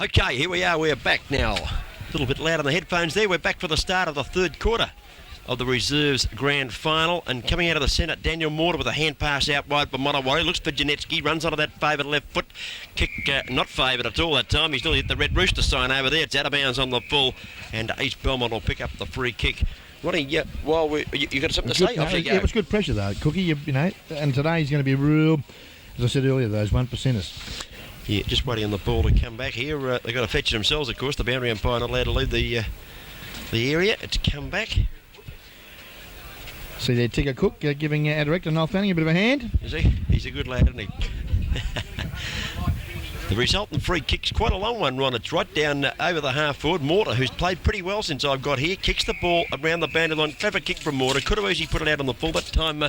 Okay, here we are. We're back now. A little bit loud on the headphones there. We're back for the start of the third quarter of the Reserves Grand Final. And coming out of the centre, Daniel Mortar with a hand pass out wide for Modewarre. Looks for Janetsky, runs onto that favoured left foot. Kick not favoured at all that time. He's nearly hit the Red Rooster sign over there. It's out of bounds on the full. And East Belmont will pick up the free kick. Ronnie, you got something to say? Off you go. It was good pressure though, Cookie. You know, and today he's going to be real, as I said earlier, those 1%ers. Yeah, just waiting on the ball to come back here. They've got to fetch it themselves, of course. The boundary umpire not allowed to leave the area. It's come back. See there, Tigger Cook giving our director Noel Fanning a bit of a hand. Is he? He's a good lad, isn't he? The resultant free kick's quite a long one, Ron. It's right down over the half forward. Mortar, who's played pretty well since I've got here, kicks the ball around the boundary line. Clever kick from Mortar. Could have easily put it out on the full. That time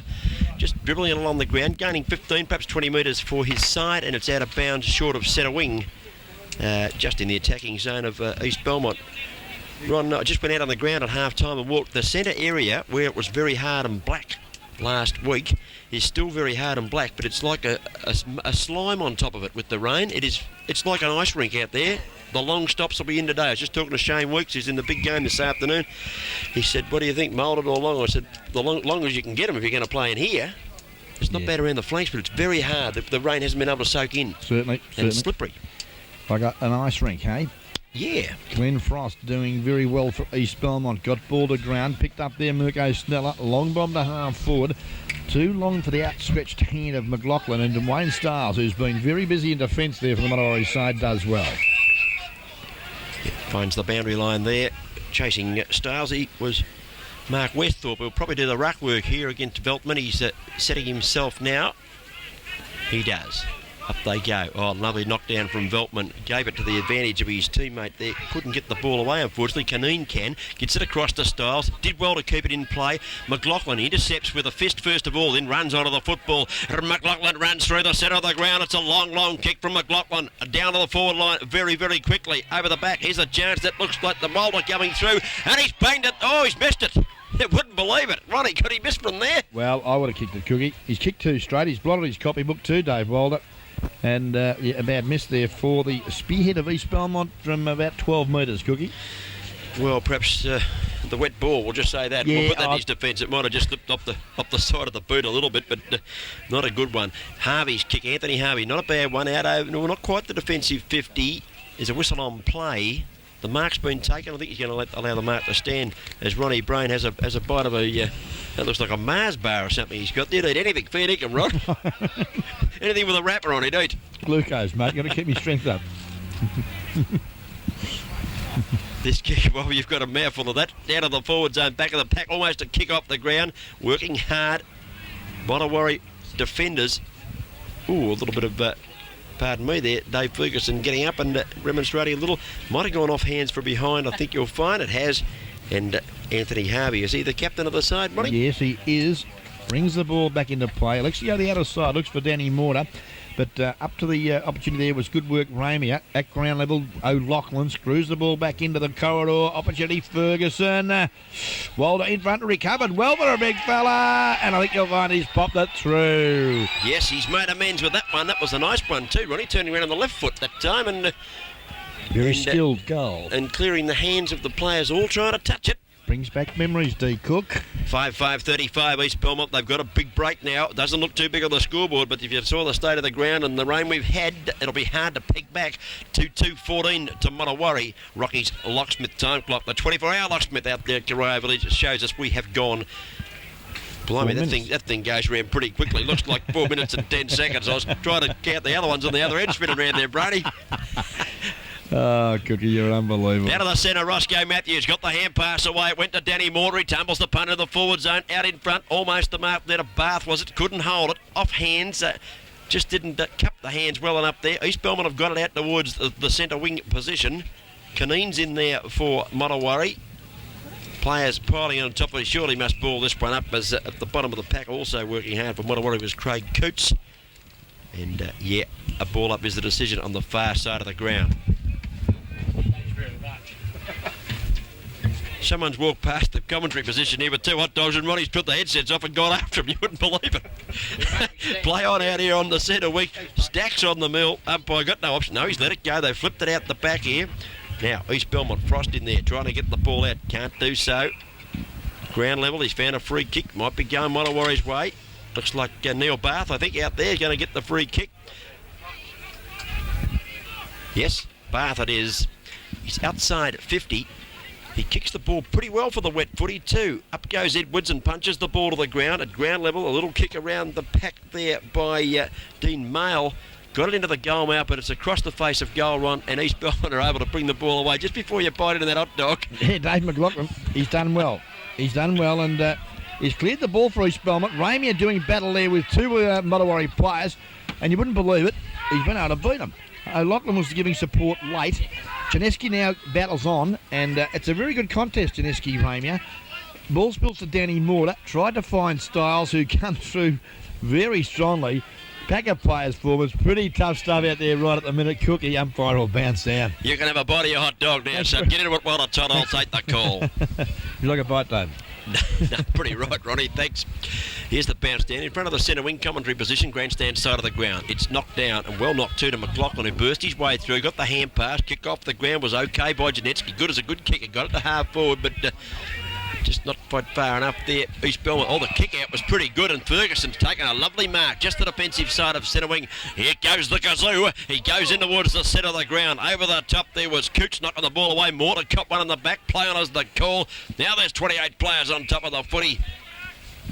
just dribbling it along the ground, gaining 15, perhaps 20 metres for his side, and it's out of bounds short of centre wing, just in the attacking zone of East Belmont. Ron, I just went out on the ground at half-time and walked the centre area where it was very hard and black last week. Is still very hard and black, but it's like a slime on top of it with the rain. It's like an ice rink out there. The long stops will be in today. I was just talking to Shane Weeks, who's in the big game this afternoon. He said, what do you think, moulded or long? I said, the long as you can get them if you're going to play in here. It's not bad around the flanks, but it's very hard. The rain hasn't been able to soak in. Certainly. And it's slippery. I got an ice rink, hey? Yeah. Glenn Frost doing very well for East Belmont. Got ball to ground, picked up there Mirko Sneller, long bomb to half forward. Too long for the outstretched hand of McLaughlin, and Dwayne Stiles, who's been very busy in defence there for the Modewarre side, does well. Finds the boundary line there. Chasing Stiles, he was Mark Westthorpe. He'll probably do the ruck work here against Belmont. He's setting himself now. He does. Up they go. Oh, lovely knockdown from Veltman. Gave it to the advantage of his teammate there. Couldn't get the ball away, unfortunately. Caneen can. Gets it across to Stiles. Did well to keep it in play. McLaughlin intercepts with a fist first of all, then runs onto the football. McLaughlin runs through the centre of the ground. It's a long, long kick from McLaughlin. Down to the forward line very, very quickly. Over the back. Here's a chance that looks like the Mulder coming through. And he's banged it. Oh, he's missed it. You wouldn't believe it. Ronnie, could he miss from there? Well, I would have kicked it, Cookie. He's kicked two straight. He's blotted his copybook too, Dave Wilder. And a bad miss there for the spearhead of East Belmont from about 12 metres, Cookie. Well, perhaps the wet ball, we'll just say that. Yeah, we'll put that in his defence. It might have just slipped off the side of the boot a little bit, but not a good one. Harvey's kick, Anthony Harvey, not a bad one. Out over, no, not quite the defensive 50. There's a whistle on play. The mark's been taken. I think he's going to allow the mark to stand as Ronnie Brain has a bite of a... that looks like a Mars bar or something he's got. He'd eat anything fair dinkum, Ron. Anything with a wrapper on, he'd eat. Glucose, mate. Got to keep my strength up. This kick, well, you've got a mouthful of that. Down to the forward zone, back of the pack, almost a kick off the ground. Working hard. Modewarre defenders. Ooh, a little bit of... pardon me there, Dave Ferguson getting up and remonstrating a little. Might have gone off hands from behind, I think you'll find it has. And Anthony Harvey, is he the captain of the side, Ronnie? Yes, he is. Brings the ball back into play. Alexio the outer side, looks for Danny Mortar. But up to the opportunity there was good work, Ramey. At ground level, O'Loughlin screws the ball back into the corridor. Opportunity, Ferguson. Walder in front, recovered well for a big fella. And I think you'll find he's popped it through. Yes, he's made amends with that one. That was a nice one too, Ronnie. Turning around on the left foot that time. And very skilled goal. And clearing the hands of the players all trying to touch it. Brings back memories, D. Cook. 5-5-35 East Belmont. They've got a big break now. It doesn't look too big on the scoreboard, but if you saw the state of the ground and the rain we've had, it'll be hard to pick back. 2-2-14 to Modewarre. Rocky's locksmith time clock. The 24-hour locksmith out there at Karaya Village shows us we have gone. Blimey, that thing goes around pretty quickly. Looks like 4 minutes and 10 seconds. I was trying to count the other ones on the other end spinning around there, Brady. Oh, Cookie, you're unbelievable. Out of the centre, Roscoe Matthews got the hand pass away. It went to Danny Mortar. He tumbles the punt in the forward zone. Out in front, almost the mark there to Bath, was it? Couldn't hold it. Off hands. Just didn't cup the hands well enough there. East Belmont have got it out towards the centre wing position. Caneen's in there for Modewarre. Players piling on top of it. Surely must ball this one up as at the bottom of the pack. Also working hard for Modewarre was Craig Coots. And a ball up is the decision on the far side of the ground. Someone's walked past the commentary position here with 2 hot dogs, and Ronnie's put the headsets off and gone after him. You wouldn't believe it. Play on out here on the centre wing. Stacks on the mill. Umpire got no option. No, he's let it go. They flipped it out the back here. Now, East Belmont, Frost in there, trying to get the ball out. Can't do so. Ground level, he's found a free kick. Might be going Modewarre's way. Looks like Neil Bath, I think, out there is going to get the free kick. Yes, Bath it is. He's outside 50. He kicks the ball pretty well for the wet footy too. Up goes Edwards and punches the ball to the ground. At ground level, a little kick around the pack there by Dean Mail. Got it into the goal mouth, but it's across the face of goal, Ron, and East Belmont are able to bring the ball away just before you bite into that hot dog. Yeah, Dave McLaughlin, he's done well. He's done well, and he's cleared the ball for East Belmont. Ramey are doing battle there with 2 Modewarre players, and you wouldn't believe it, he's been able to beat them. O'Loughlin was giving support late. Janeski now battles on, and it's a very good contest, Janeski, Ramey. Ball spills to Danny Mortar. Tried to find Styles, who comes through very strongly. Pack of players forwards. Pretty tough stuff out there right at the minute. Cookie, umpire will bounce down. You can have a bite of your hot dog now, so get into it while it's hot. I'll take the call. You like a bite, Dave? No, pretty right, Ronnie, thanks. Here's the bounce down in front of the centre wing commentary position, grandstand side of the ground. It's knocked down and well knocked too to McLaughlin, who burst his way through, got the hand pass, kick off the ground was okay by Janetsky. Good as a good kicker, got it to half forward, but just not quite far enough there. East Belmont, the kick out was pretty good, and Ferguson's taken a lovely mark, just the defensive side of centre wing. Here goes the Kazoo. He goes in towards the centre of the ground. Over the top there was Cooch knocking the ball away. Mortar caught one in the back. Play on as the call. Now there's 28 players on top of the footy,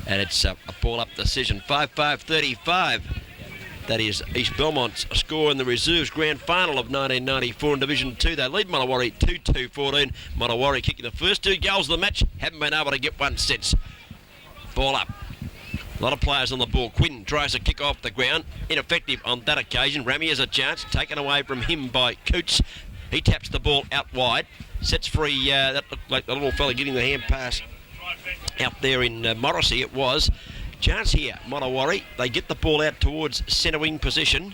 and it's a ball up decision. 5-5-35. That is East Belmont's score in the reserves grand final of 1994 in Division 2. They lead Modewarre 2-2-14. Modewarre kicking the first 2 goals of the match. Haven't been able to get one since. Ball up. A lot of players on the ball. Quinn tries to kick off the ground. Ineffective on that occasion. Ramey has a chance. Taken away from him by Coots. He taps the ball out wide. Sets free. That looked like the little fella getting the hand pass out there in Morrissey. It was. Chance here, Modewarre. They get the ball out towards centre wing position.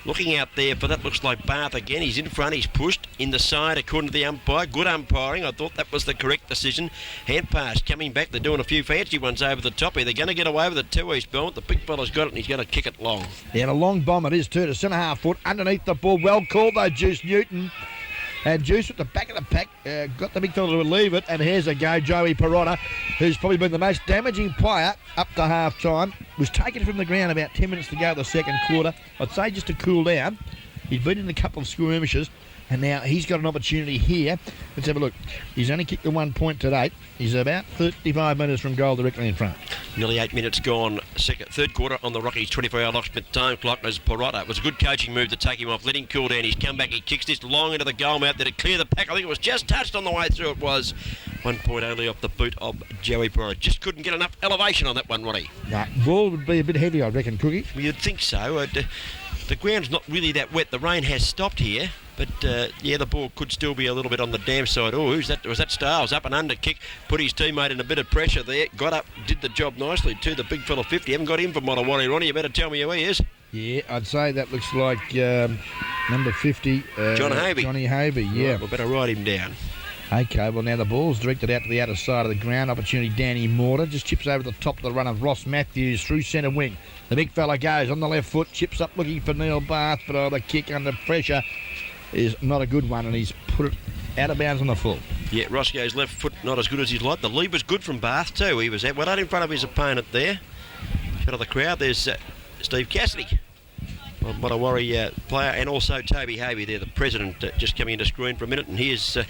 Looking out there for that looks like Bath again. He's in front, he's pushed in the side according to the umpire. Good umpiring, I thought that was the correct decision. Hand pass coming back, they're doing a few fancy ones over the top here. They're going to get away with it too, East Belmont. The big fella's got it and he's going to kick it long. Yeah, and a long bomb it is too, to centre half foot, underneath the ball. Well called though, Juice Newton. And Juice at the back of the pack, got the big fella to relieve it, and here's a go, Joey Perotta, who's probably been the most damaging player up to half-time. Was taken from the ground about 10 minutes to go the second quarter. I'd say just to cool down. He's been in a couple of skirmishes, and now he's got an opportunity here. Let's have a look. He's only kicked the 1 point to date. He's about 35 metres from goal directly in front. Nearly 8 minutes gone, third quarter on the Rockies 24-hour locksmith time clock as Perotta. It was a good coaching move to take him off, let him cool down. He's come back, he kicks this long into the goal mouth there to clear the pack. I think it was just touched on the way through. It was 1 point only off the boot of Joey Perotta. Just couldn't get enough elevation on that one, Ronnie. No, ball would be a bit heavy, I reckon, Cookie. You'd think so. The ground's not really that wet. The rain has stopped here. But, yeah, the ball could still be a little bit on the damp side. Oh, who's that? Was that Styles? Up and under kick. Put his teammate in a bit of pressure there. Got up, did the job nicely too. The big fella 50. Haven't got him for Modewarre, Ronnie. You better tell me who he is. Yeah, I'd say that looks like number 50. John Havey. Johnny Havey, yeah. Right, we better write him down. Okay, well now the ball's directed out to the outer side of the ground. Opportunity Danny Mortar. Just chips over the top of the run of Ross Matthews through centre wing. The big fella goes on the left foot. Chips up looking for Neil Bath, but the kick under pressure is not a good one, and he's put it out of bounds on the full. Yeah, Roscoe's left foot not as good as he'd like. The lead was good from Bath too. He was well out in front of his opponent there. Out of the crowd, there's Steve Cassidy, Modewarre player, and also Toby Havey there, the president, just coming into screen for a minute. And here's it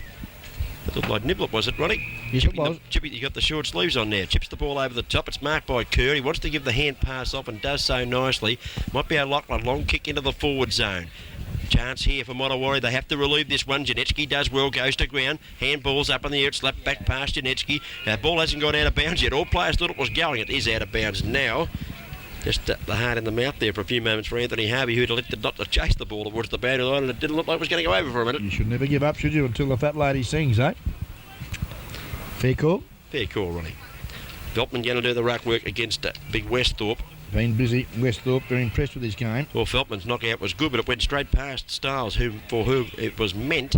looked like Niblet, was it, Ronnie? Yes, it was. Chippy, you got the short sleeves on there. Chips the ball over the top. It's marked by Kerr. He wants to give the hand pass off and does so nicely. Might be O'Loughlin. Long kick into the forward zone. Chance here for Modewarre. They have to relieve this one. Janetsky does well, goes to ground. Handball's up in the air. It's slapped back past Janetsky. Ball hasn't gone out of bounds yet. All players thought it was going. It is out of bounds now. Just the heart in the mouth there for a few moments for Anthony Harvey, who'd elected not to chase the ball towards the boundary line, and it didn't look like it was going to go over for a minute. You should never give up, should you, until the fat lady sings, eh? Fair call? Fair call, Ronnie. Veltman going to do the ruck work against Big Westhorpe. Been busy. Westhorpe, very impressed with his game. Well, Veltman's knockout was good, but it went straight past Styles, for whom it was meant.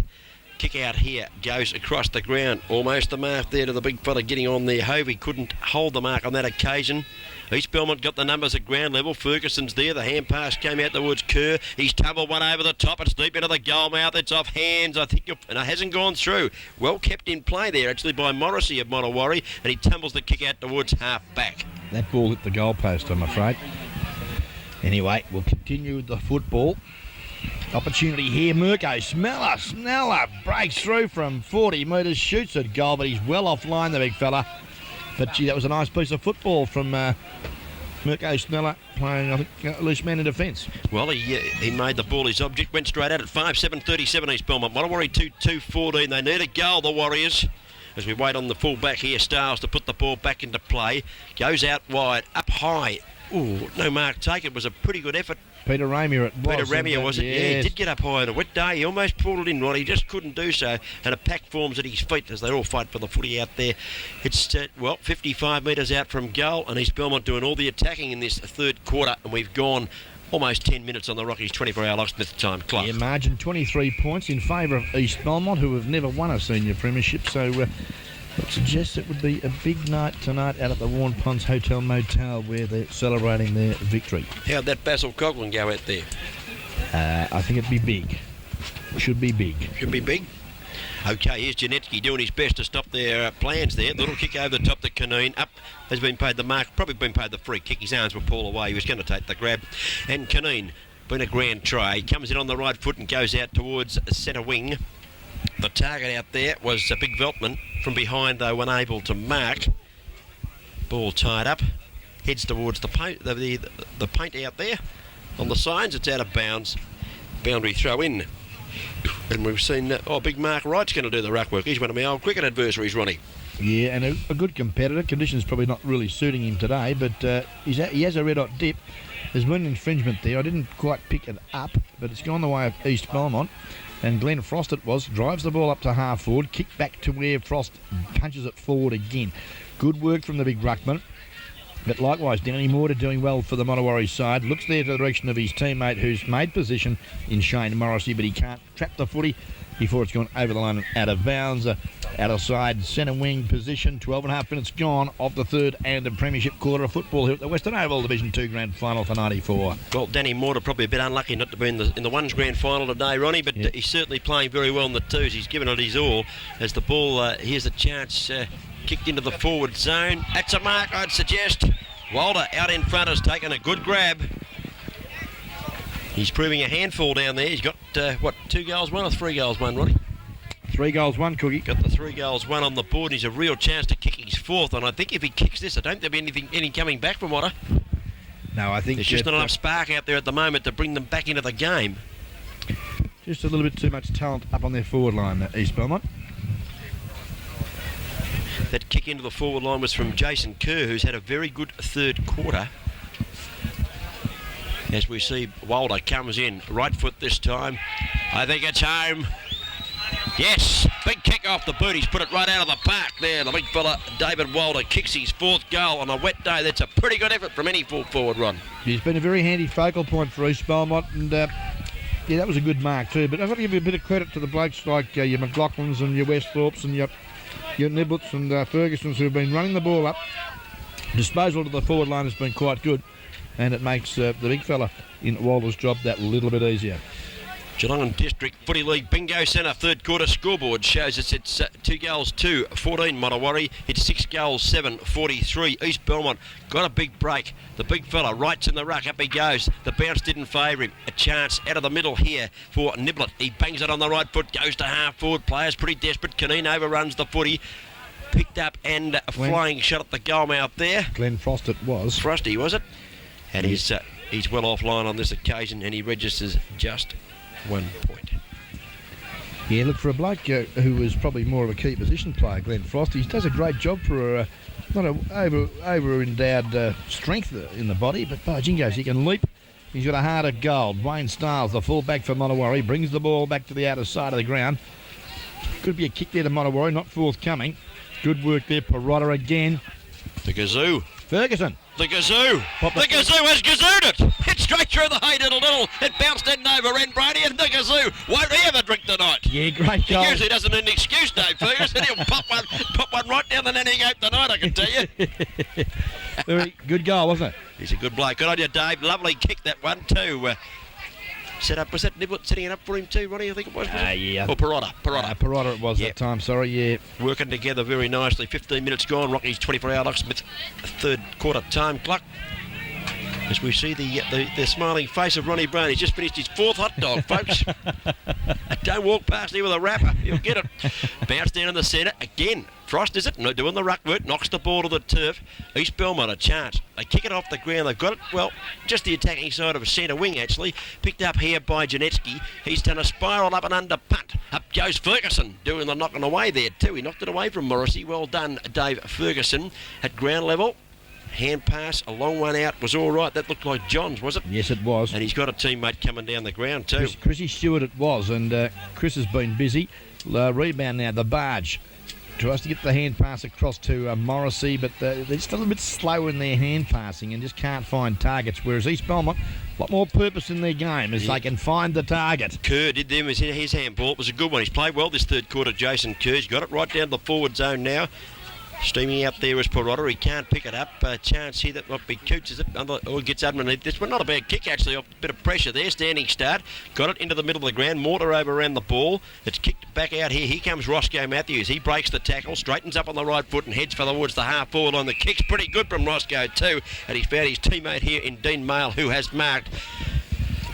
kick out here goes across the ground. Almost the mark there to the big fella getting on there. Hovey couldn't hold the mark on that occasion. East Belmont got the numbers at ground level. Ferguson's there. The hand pass came out towards Kerr. He's tumbled one over the top. It's deep into the goal mouth. It's off hands, I think, and it hasn't gone through. Well kept in play there, actually, by Morrissey of Modewarre, and he tumbles the kick out towards half back. That ball hit the goalpost, I'm afraid. Anyway, we'll continue with the football. Opportunity here, Mirko. Sneller breaks through from 40 metres, shoots at goal, but he's well offline, the big fella. But gee, that was a nice piece of football from Mirko Sneller, playing, I think, loose man in defence. Well, he made the ball his object, went straight at it. 5-7-37 East Belmont. Modewarre 2-2-14. They need a goal, the Warriors. As we wait on the full back here, Stiles to put the ball back into play. Goes out wide, up high. Ooh, no mark taken. It was a pretty good effort. Peter Ramier was it? Yes. Yeah, he did get up high on a wet day. He almost pulled it in, Ronnie. He just couldn't do so. And a pack forms at his feet as they all fight for the footy out there. It's, 55 metres out from goal, and East Belmont doing all the attacking in this third quarter. And we've gone almost 10 minutes on the Rockies 24-hour locksmith time clock. Yeah, margin 23 points in favour of East Belmont, who have never won a senior premiership. So it suggests it would be a big night tonight out at the Warren Ponds Hotel Motel, where they're celebrating their victory. How'd that Basil Coughlin go out there? I think it'd be big. Should be big. Should be big. Okay, here's Janetsky doing his best to stop their plans there. Little kick over the top to Caneen. Up has been paid the mark, probably been paid the free kick. His arms were pulled away. He was going to take the grab. And Caneen, been a grand try, comes in on the right foot and goes out towards centre wing. The target out there was a big Veltman. From behind, though, unable to mark. Ball tied up. Heads towards the paint, the paint out there. On the signs, it's out of bounds. Boundary throw in. And we've seen, big Mark Wright's going to do the ruck work. He's one of my old cricket adversaries, Ronnie. Yeah, and a good competitor. Conditions probably not really suiting him today, but he has a red-hot dip. There's been an infringement there. I didn't quite pick it up, but it's gone the way of East Belmont. And Glenn Frost drives the ball up to half forward, kick back to where Frost punches it forward again. Good work from the big ruckman. But likewise, Danny Moore doing well for the Modewarre side. Looks there to the direction of his teammate who's made position in Shane Morrissey, but he can't trap the footy before it's gone over the line and out of bounds. Out of side centre wing position. 12.5 minutes gone of the third and the premiership quarter of football here at the Western Oval Division 2 Grand Final for 94. Well, Danny Moore probably a bit unlucky not to be in the ones Grand Final today, Ronnie, but he's certainly playing very well in the twos. He's given it his all as the ball, here's a chance, kicked into the forward zone. That's a mark, I'd suggest. Walder out in front has taken a good grab. He's proving a handful down there. He's got, 2 goals, 1 or 3 goals, 1, Ronnie? 3 goals, 1, Cookie. Got the 3 goals, 1 on the board. He's a real chance to kick his fourth, and I think if he kicks this, I don't think there'll be any coming back from Walder. No, I think there's just not enough spark out there at the moment to bring them back into the game. Just a little bit too much talent up on their forward line, East Belmont. That kick into the forward line was from Jason Kerr, who's had a very good third quarter. As we see, Walder comes in, right foot this time. I think it's home. Yes, big kick off the boot. He's put it right out of the park there. The big fella, David Walder, kicks his 4th goal on a wet day. That's a pretty good effort from any full forward run. He's been a very handy focal point for East Belmont, and that was a good mark too. But I've got to give you a bit of credit to the blokes like your McLaughlins and your Westhorpes and your Niblets and Fergusons, who have been running the ball up. Disposal to the forward line has been quite good, and it makes the big fella in Walder's job that little bit easier. Geelong District Footy League Bingo Centre third quarter scoreboard shows us it's 2 goals 2 14 Modewarre. It's 6 goals 7 43. East Belmont got a big break. The big fella Wright's in the ruck. Up he goes. The bounce didn't favour him. A chance out of the middle here for Niblet. He bangs it on the right foot. Goes to half forward. Players pretty desperate. Caneen overruns the footy. Picked up and a flying shot at the goal mouth there. Glenn Frost it was. Frosty, was it? And he's well offline on this occasion, and he registers just 1 point. Yeah, look, for a bloke who was probably more of a key position player, Glenn Frost, he does a great job for not an over-endowed strength in the body, but by jingos, he can leap. He's got a heart of gold. Wayne Stiles, the full-back for Modewarre, brings the ball back to the outer side of the ground. Could be a kick there to Modewarre, not forthcoming. Good work there, Perotta again. The Gazoo. Ferguson. The Gazoo. The Gazoo has gazooed it. It's straight through the hay, did a little. It bounced in over Ren Brady, and the Gazoo won't he ever drink tonight? Yeah, great goal. He usually doesn't need an excuse, Dave Ferguson. He'll pop one right down the nanny goat tonight, I can tell you. Very good goal, wasn't it? He's a good bloke. Good on you, Dave. Lovely kick, that one, too. Set up, was that Niblet setting it up for him too, Ronnie? I think it was. Yeah. Or Perotta. Perotta it was that time, sorry, yeah. Working together very nicely. 15 minutes gone. Rocky's 24-hour locksmith, third quarter time clock. As we see the smiling face of Ronnie Brown. He's just finished his 4th hot dog, folks. Don't walk past here with a wrapper. You'll get it. Bounce down in the centre. Again, Frost, is it? No, doing the ruck work. Knocks the ball to the turf. East Belmont a chance. They kick it off the ground. They've got it, well, just the attacking side of a centre wing, actually. Picked up here by Janetsky. He's done a spiral up and under punt. Up goes Ferguson, doing the knocking away there, too. He knocked it away from Morrissey. Well done, Dave Ferguson. At ground level. Hand pass, a long one out, was all right. That looked like John's, was it? Yes, it was. And he's got a teammate coming down the ground too. Chrissy Stewart it was, and Chris has been busy. Rebound now, the barge. Tries to get the hand pass across to Morrissey, but they're just a little bit slow in their hand passing and just can't find targets, whereas East Belmont, a lot more purpose in their game as they can find the target. Kerr did them as his handball. It was a good one. He's played well this third quarter, Jason Kerr's got it right down the forward zone now. Steaming out there is Perotta. He can't pick it up. Chance here that might be Coots, is it? Or gets underneath this one. Not a bad kick, actually. Off a bit of pressure there. Standing start. Got it into the middle of the ground. Mortar overran the ball. It's kicked back out here. Here comes Roscoe Matthews. He breaks the tackle, straightens up on the right foot and heads towards the half forward line. The kick's pretty good from Roscoe too. And he's found his teammate here in Dean Mail, who has marked.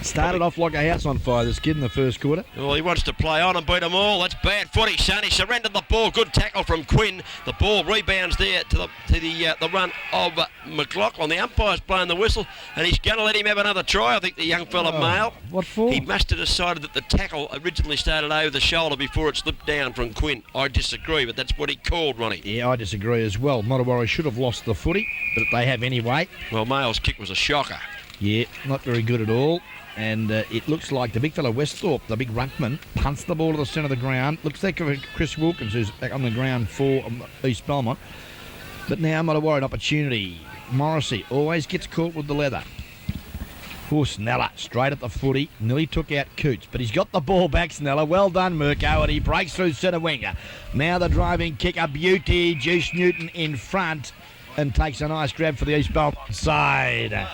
Started off like a house on fire, this kid, in the first quarter. Well, he wants to play on and beat them all. That's bad footy, son. He surrendered the ball. Good tackle from Quinn. The ball rebounds there to the run of McLaughlin. The umpire's blowing the whistle, and he's going to let him have another try, I think, the young fella Mail. What for? He must have decided that the tackle originally started over the shoulder before it slipped down from Quinn. I disagree, but that's what he called, Ronnie. Yeah, I disagree as well. Modewarre should have lost the footy, but they have anyway. Well, Mail's kick was a shocker. Yeah, not very good at all. And it looks like the big fellow Westhorpe, the big ruckman, punts the ball to the centre of the ground. Looks like Chris Wilkins, who's back on the ground for East Belmont. But now Modewarre an opportunity. Morrissey always gets caught with the leather. Oh, Sneller, straight at the footy. Nearly took out Coots, but he's got the ball back, Sneller. Well done, Mirko, and he breaks through centre winger. Now the driving kick, a beauty. Juice Newton in front and takes a nice grab for the East Belmont side.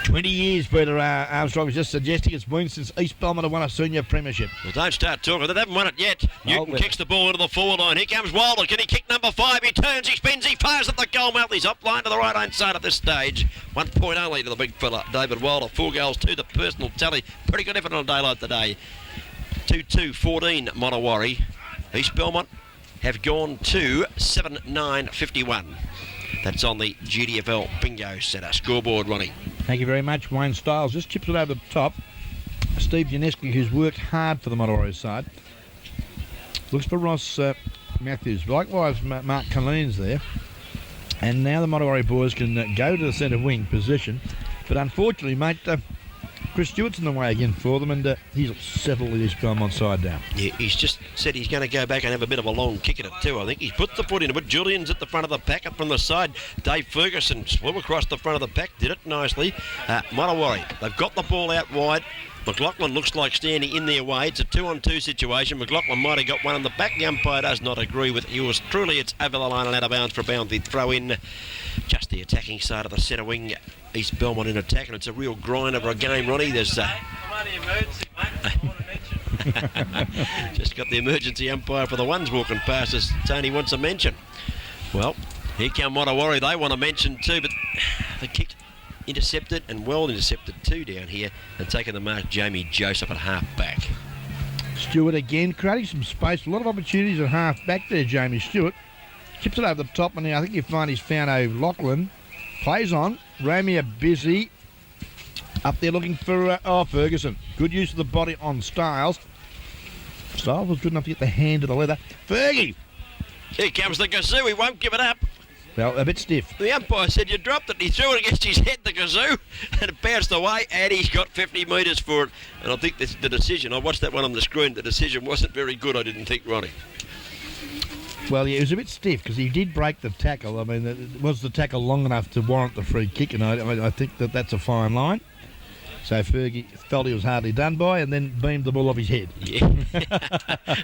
20 years, Peter Armstrong was just suggesting it's been since East Belmont have won a senior premiership. Well, don't start talking. They haven't won it yet. Newton kicks the ball into the forward line. Here comes Wilder. Can he kick number 5? He turns, he spins, he fires at the goal mouth. He's up line to the right-hand side at this stage. 1 point only to the big fella, David Wilder. 4 goals to the personal tally. Pretty good effort on a day like today. 2-2-14, Modewarre. East Belmont have gone to 7-9-51. That's on the GDFL Bingo Centre. Scoreboard, Ronnie. Thank you very much, Wayne Stiles. Just chips it over the top. Steve Janeski, who's worked hard for the Modewarre side. Looks for Ross Matthews. Likewise, Mark Colleen's there. And now the Modewarre boys can go to the centre wing position. But unfortunately, mate, Chris Stewart's in the way again for them, and he's settled the East Belmont side down. Yeah, he's just said he's going to go back and have a bit of a long kick at it too. I think he's put the foot into it. Julian's at the front of the pack, up from the side. Dave Ferguson swim across the front of the pack, did it nicely. Modewarre, they've got the ball out wide. McLaughlin looks like standing in their way. It's a 2-on-2 situation. McLaughlin might have got one in the back. The umpire does not agree with yours truly. It's over the line and out of bounds for a boundary throw in. Just the attacking side of the centre wing. East Belmont in attack, and it's a real grind of a game, Ronnie. There's emergency, mate. just got the emergency umpire for the ones walking past us. Tony wants a mention. Well, here come Modewarre. They want a mention too, but they kicked intercepted and well intercepted too down here, and taking the mark Jamie Joseph at half back. Stewart again creating some space, a lot of opportunities at half back there. Jamie Stewart chips it over the top, and now I think you find he's found O'Loughlin. Plays on. Ramey busy up there looking for Ferguson. Good use of the body on Stiles. Stiles was good enough to get the hand to the leather. Fergie! Here comes the Gazoo. He won't give it up. Well, a bit stiff. The umpire said you dropped it. He threw it against his head, the Gazoo, and it bounced away, and he's got 50 metres for it. And I think the decision, I watched that one on the screen, the decision wasn't very good, I didn't think, Ronnie. Well, yeah, it was a bit stiff because he did break the tackle. I mean, was the tackle long enough to warrant the free kick? And I think that's a fine line. So Fergie felt he was hardly done by and then beamed the ball off his head. Yeah.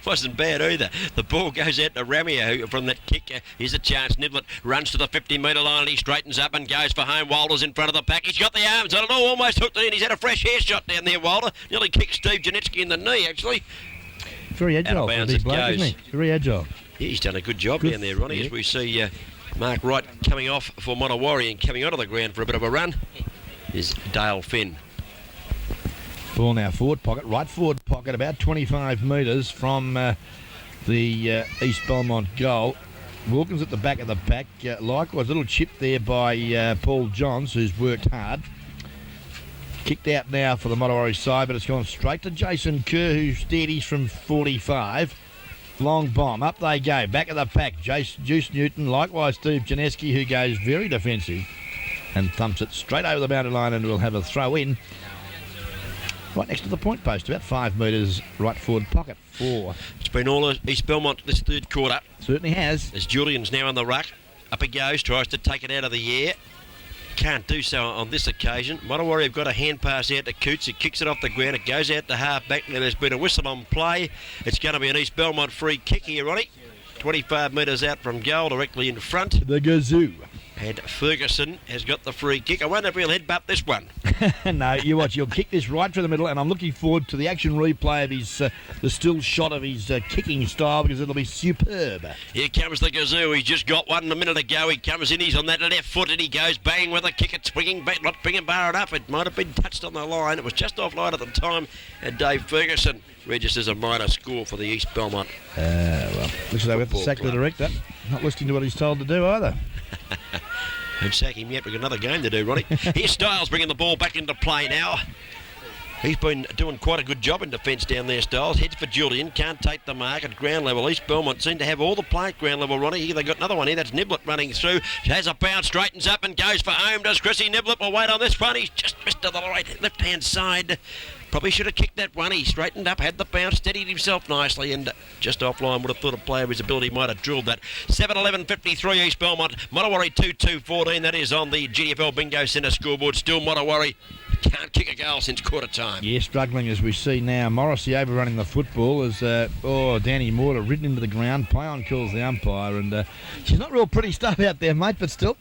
Wasn't bad either. The ball goes out to Ramio from that kick. Here's a chance. Niblett runs to the 50-metre line and he straightens up and goes for home. Wilder's in front of the pack. He's got the arms. I don't know, almost hooked it in. He's had a fresh hair shot down there, Wilder. Nearly kicked Steve Janetsky in the knee, actually. Very agile for a big bloke, isn't he? Very agile. Yeah, he's done a good job down there, Ronnie, as we see Mark Wright coming off for Modewarre and coming onto the ground for a bit of a run is Dale Finn. Ball now forward pocket, right forward pocket, about 25 metres from the East Belmont goal. Wilkins at the back of the pack. Likewise, a little chip there by Paul Johns, who's worked hard. Kicked out now for the Modewarre side, but it's gone straight to Jason Kerr, who steadies from 45. Long bomb, up they go, back of the pack. Juice Newton, likewise Steve Janetsky, who goes very defensive and thumps it straight over the boundary line and will have a throw in. Right next to the point post, about 5 metres right forward pocket. 4. It's been all East Belmont this third quarter. Certainly has. As Julian's now on the ruck. Up he goes, tries to take it out of the air. Can't do so on this occasion. Modewarre have got a hand pass out to Coots. He kicks it off the ground. It goes out to half back. Now there's been a whistle on play. It's going to be an East Belmont free kick here, Ronnie. 25 metres out from goal, directly in front. The Gazoo. And Ferguson has got the free kick. I wonder if he'll headbutt this one. No, you watch. He'll kick this right through the middle, and I'm looking forward to the action replay of his, the still shot of his kicking style, because it'll be superb. Here comes the Gazoo. He's just got one a minute ago. He comes in. He's on that left foot, and he goes bang with a kick. It's swinging back, not bringing bar enough. It might have been touched on the line. It was just offline at the time, and Dave Ferguson registers a minor score for the East Belmont. Well, looks like we have to sack the director. Not listening to what he's told to do either. Don't sack him yet. We've got another game to do, Ronnie. Here's Styles bringing the ball back into play now. He's been doing quite a good job in defence down there, Styles. Heads for Julian. Can't take the mark at ground level. East Belmont seem to have all the play at ground level, Ronnie. Here they got another one here. That's Niblett running through. Has a bounce, straightens up and goes for home. Does Chrissy Niblett? Will wait on this one. He's just missed to the right left-hand side. Probably should have kicked that one. He straightened up, had the bounce, steadied himself nicely, and just offline would have thought a player of his ability might have drilled that. 7-11-53 East Belmont. Modewarre 2-2-14. That is on the GFL Bingo Centre scoreboard. Still Modewarre can't kick a goal since quarter time. Yeah, struggling as we see now. Morrissey overrunning the football as Danny Mortar ridden into the ground. Play on calls the umpire, and she's not real pretty stuff out there, mate, but still,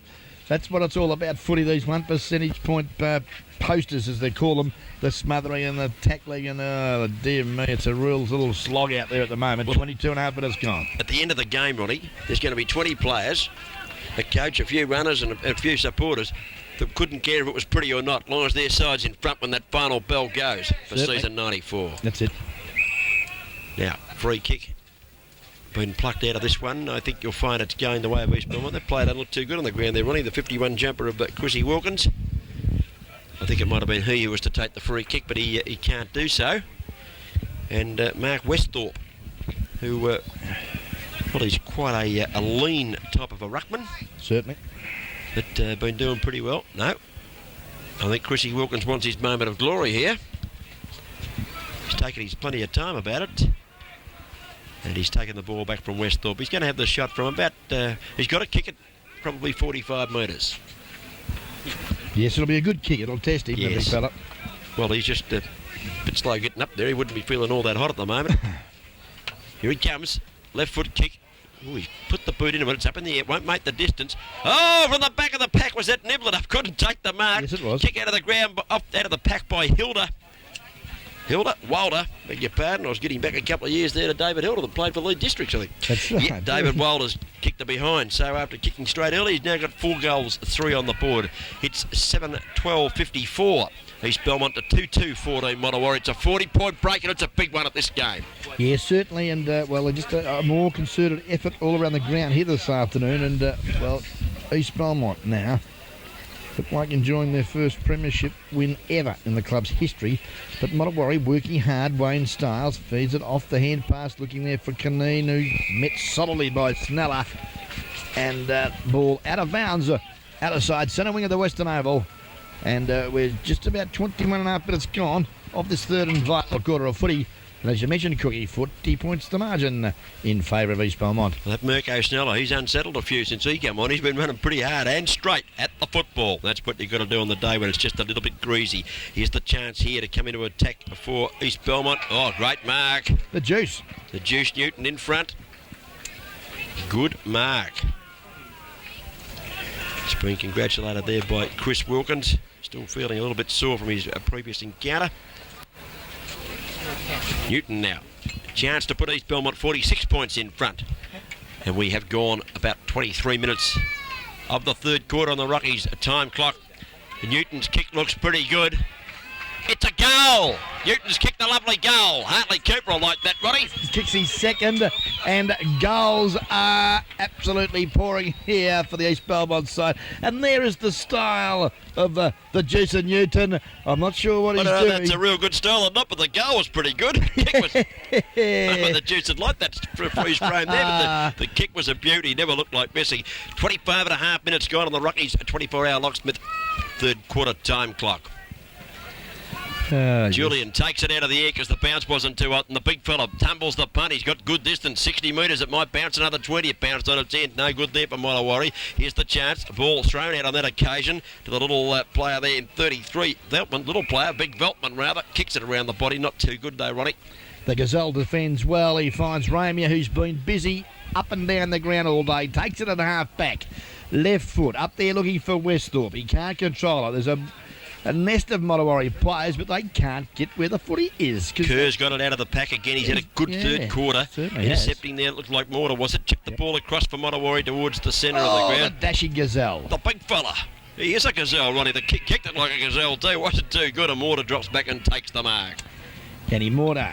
that's what it's all about. Footy, these 1 percentage point posters, as they call them, the smothering and the tackling, and dear me, it's a real little slog out there at the moment. 22 and a half minutes gone. At the end of the game, Ronnie, there's going to be 20 players, a coach, a few runners and a few supporters that couldn't care if it was pretty or not, as long as their side's in front when that final bell goes for Certainly. season 94. That's it. Now, free kick. Been plucked out of this one. I think you'll find it's going the way of East Belmont. They played don't look too good on the ground there, Ronnie. The 51 jumper of Chrissy Wilkins. I think it might have been he who was to take the free kick, but he can't do so. And Mark Westhorpe, who, well, he's quite a lean type of a ruckman. Certainly. But been doing pretty well. No. I think Chrissy Wilkins wants his moment of glory here. He's taken his plenty of time about it. And he's taken the ball back from Westhorpe. He's going to have the shot from about... he's got to kick it probably 45 metres. Yes, it'll be a good kick. It'll test him, the big fella. Well, he's just a bit slow getting up there. He wouldn't be feeling all that hot at the moment. Here he comes. Left foot kick. Oh, he's put the boot into it. It's up in the air. Won't make the distance. Oh, from the back of the pack was that Niblett up. Couldn't take the mark. Yes, it was. Kick out of the ground, out of the pack by Wilder, beg your pardon. I was getting back a couple of years there to David Hilder that played for Lead Districts, I think. That's right. Yeah, David Wilder's kicked the behind. So after kicking straight early, he's now got 4 goals, 3 on the board. It's 7-12-54. East Belmont to 2-2-14 Modewarre. It's a 40-point break, and it's a big one at this game. Yeah, certainly, and just a more concerted effort all around the ground here this afternoon, and East Belmont now look like enjoying their first premiership win ever in the club's history. But Modewarre working hard. Wayne Styles feeds it off the hand pass, looking there for Caneen, who's met solidly by Sneller. And ball out of bounds, out of side, centre wing of the Western Oval. And we're just about 21 and a half minutes gone of this third and vital quarter of footy. And as you mentioned, Cookie, 40 points to margin in favour of East Belmont. Well, that Mirko Sneller, he's unsettled a few since he came on. He's been running pretty hard and straight at the football. That's what you've got to do on the day when it's just a little bit greasy. Here's the chance here to come into attack for East Belmont. Oh, great mark. The Juice. The Juice Newton in front. Good mark. It's been congratulated there by Chris Wilkins. Still feeling a little bit sore from his previous encounter. Newton now. Chance to put East Belmont 46 points in front. And we have gone about 23 minutes of the third quarter on the Rockies time clock. Newton's kick looks pretty good. It's a goal! Newton's kicked a lovely goal. Hartley Cooper will like that, Roddy. Kicks his second, and goals are absolutely pouring here for the East Belmont side. And there is the style of the Juice and Newton. I'm not sure what he's doing. That's a real good style or not, but the goal was pretty good. Kick was, the Juice had liked that freeze frame there, but the kick was a beauty. Never looked like missing. 25 and a half minutes gone on the Rockies, a 24-hour locksmith third quarter time clock. Julian takes it out of the air because the bounce wasn't too hot, and the big fella tumbles the punt. He's got good distance, 60 metres. It might bounce another 20. It bounced on its end. No good there for Modewarre. Here's the chance. Ball thrown out on that occasion to the little player there in 33. Veltman, little player, big Veltman rather, kicks it around the body. Not too good though, Ronnie. The Gazelle defends well. He finds Ramia, who's been busy up and down the ground all day. Takes it at a half back. Left foot up there looking for Westhorpe. He can't control it. There's a nest of Modewarre players, but they can't get where the footy is. Kerr's got it out of the pack again. He's had a good third quarter. Intercepting there, it looked like Mortar, was it? Chipped the ball across for Modewarre towards the centre of the ground. The dashing Gazelle. The big fella. He is a Gazelle, Ronnie. The kick kicked it like a Gazelle too. Wasn't too good, and Mortar drops back and takes the mark. Kenny Mortar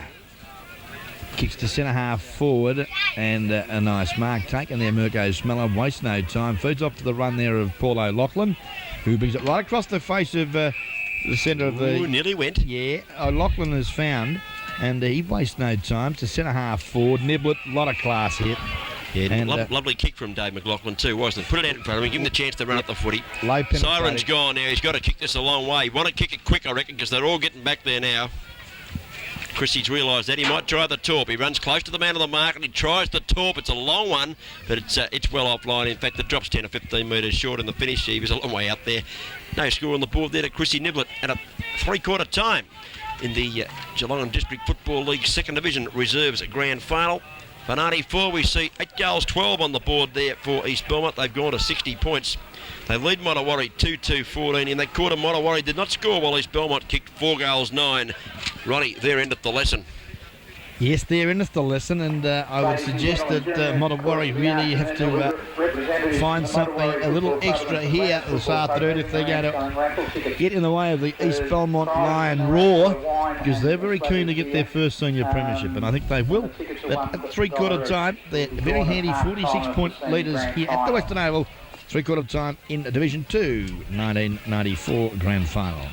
kicks to centre half forward, and a nice mark taken there. Mirko Smeller wastes no time. Feeds off to the run there of Paul O'Loughlin, who brings it right across the face of the centre of the... Ooh, nearly went. Yeah, O'Loughlin is found, and he wastes no time to centre half forward. Niblett, a lot of class hit. Yeah, and lovely kick from Dave McLaughlin too, wasn't it? Put it out in front of him, give him the chance to run up the footy. Siren's gone now. He's got to kick this a long way. Want to kick it quick, I reckon, because they're all getting back there now. Chrissy's realised that he might try the torp. He runs close to the man of the mark and he tries the torp. It's a long one, but it's well offline. In fact, the drop's 10 or 15 metres short in the finish. He was a long way out there. No score on the board there to Chrissy Niblett at a three-quarter time in the Geelong District Football League Second Division Reserves Grand Final. For 94, we see 8 goals, 12 on the board there for East Belmont. They've gone to 60 points. They lead Modewarre 2-2-14. In that quarter, Modewarre did not score while East Belmont kicked 4 goals, 9. Ronnie, they're ended the lesson. Yes, they're in the lesson, and I would suggest that Modewarre really have to find something a little extra here this afternoon if they're going to get in the way of the East Belmont Lion Roar, because they're very keen to get their first senior premiership, and I think they will. But at three-quarter time, they're very handy 46-point leaders here at the Western Oval. Three-quarter time in Division 2, 1994 Grand Final.